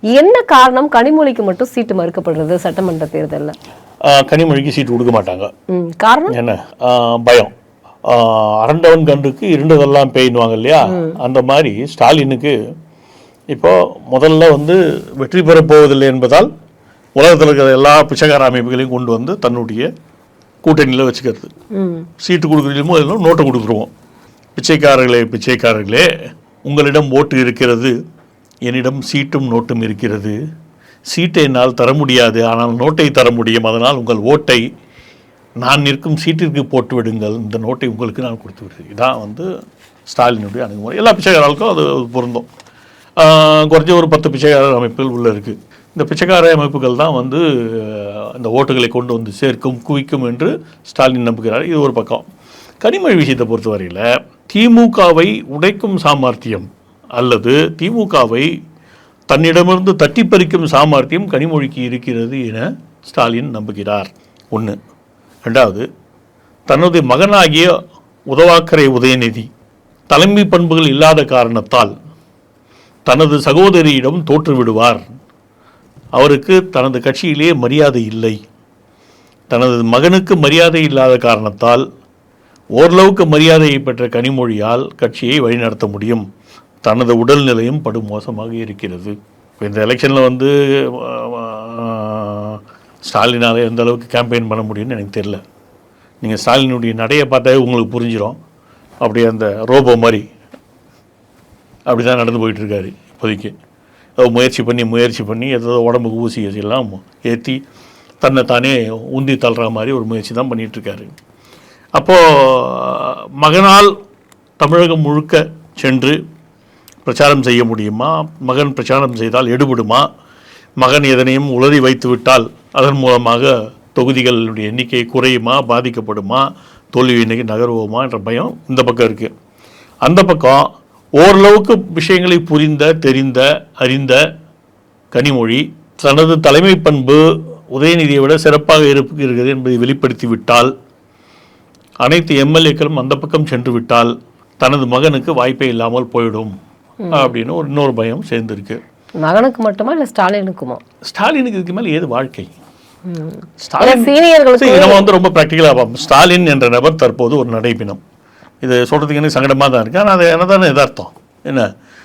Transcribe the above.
என்ன காரணம் கனிமொழிக்கு மட்டும் சீட்டு மறுக்கப்படுறது சட்டமன்ற தேர்தலில்? கனிமொழிக்கு சீட்டு கொடுக்க மாட்டாங்க. காரணம் என்ன? பயம். அரண்டவன் கன்றுக்கு இருண்டதெல்லாம் பேயின்வாங்க இல்லையா, அந்த மாதிரி ஸ்டாலினுக்கு இப்போ முதல்ல வெற்றி பெறப் போவதில்லை என்பதால் உலகத்தில் இருக்கிற எல்லா பிச்சைக்கார அமைப்புகளையும் கொண்டு வந்து தன்னுடைய கூட்டணியில் வச்சுக்கிறது. சீட்டு கொடுக்குறதுமோ எல்லாம் நோட்டை கொடுத்துருவோம். பிச்சைக்காரர்களே உங்களிடம் ஓட்டு இருக்கிறது, என்னிடம் சீட்டும் நோட்டும் இருக்கிறது. சீட்டை என்னால் தர முடியாது, ஆனால் நோட்டை தர முடியும். அதனால் உங்கள் ஓட்டை நான் நிற்கும் சீட்டிற்கு போட்டு விடுங்கள், இந்த நோட்டை உங்களுக்கு நான் கொடுத்து விடுறேன். இதான் ஸ்டாலினுடைய அணுகுமுறை. எல்லா பிச்சைக்காரர்களுக்கும் அது பொருந்தும். குறைஞ்ச ஒரு 10 பிச்சைக்காரர் அமைப்புகள் உள்ளே இருக்குது. இந்த பிச்சைக்கார அமைப்புகள் தான் இந்த ஓட்டுகளை கொண்டு வந்து சேர்க்கும், குவிக்கும் என்று ஸ்டாலின் நம்புகிறார். இது ஒரு பக்கம். கனிமொழி விஷயத்தை பொறுத்தவரையில் திமுகவை உடைக்கும் சாமர்த்தியம் அல்லது திமுகவை தன்னிடமிருந்து தட்டி பறிக்கும் சாமர்த்தியம் கனிமொழிக்கு இருக்கிறது என ஸ்டாலின் நம்புகிறார். ஒன்று. ரெண்டாவது, தனது மகனாகிய உதவாக்கரை உதயநிதி தலைமை பண்புகள் இல்லாத காரணத்தால் தனது சகோதரியிடம் தோற்றுவிடுவார். அவருக்கு தனது கட்சியிலே மரியாதை இல்லை. தனது மகனுக்கு மரியாதை இல்லாத காரணத்தால் ஓரளவுக்கு மரியாதையை பெற்ற கனிமொழியால் கட்சியை வழிநடத்த முடியும். தனது உடல்நிலையும் படுமோசமாக இருக்கிறது. இந்த எலெக்ஷனில் ஸ்டாலினால் எந்த அளவுக்கு கேம்பெயின் பண்ண முடியும்னு எனக்கு தெரியல. நீங்கள் ஸ்டாலினுடைய நடையை பார்த்தாவே உங்களுக்கு புரிஞ்சிடும். அப்படியே அந்த ரோபோ மாதிரி அப்படி தான் நடந்து போயிட்டுருக்காரு இப்போதைக்கு. முயற்சி பண்ணி ஏதோ உடம்புக்கு ஊசி எல்லாம் ஏற்றி தன்னை தானே உந்தி தள்ளுற மாதிரி ஒரு முயற்சி தான் பண்ணிகிட்ருக்காரு. அப்போது மகனால் தமிழகம் முழுக்க சென்று பிரச்சாரம் செய்ய முடியுமா? மகன் பிரச்சாரம் செய்தால் எடுபடுமா? மகன் எதனையும் உளறி வைத்து விட்டால் அதன் மூலமாக தொகுதிகளுடைய எண்ணிக்கை குறையுமா, பாதிக்கப்படுமா, தோல்வி எண்ணிக்கை நகர்வோமா என்ற பயம் இந்த பக்கம் இருக்குது. அந்த பக்கம் ஓரளவுக்கு விஷயங்களை புரிந்த, தெரிந்த, அறிந்த கனிமொழி தனது தலைமை பண்பு உதயநிதியை விட சிறப்பாக இருக்கிறது என்பதை வெளிப்படுத்தி விட்டால், அனைத்து எம்எல்ஏக்களும் அந்த பக்கம் சென்று விட்டால் தனது மகனுக்கு வாய்ப்பே இல்லாமல் போயிடும் அப்படின்னு இன்னொரு பயம் சேர்ந்துருக்கு. மகனுக்கு மட்டுமா இல்லை ஸ்டாலினுக்குமா? ஸ்டாலினுக்கு இதுக்கு மேலே ஏது வாழ்க்கை? ஸ்டாலின் ரொம்ப ப்ராக்டிக்கலாக ஸ்டாலின் என்ற நபர் தற்போது ஒரு நடைப்பினம். இது சொல்கிறதுக்கு எனக்கு சங்கடமாக தான் இருக்குது. ஆனால் அது என்னதானே எதார்த்தம் என்ன?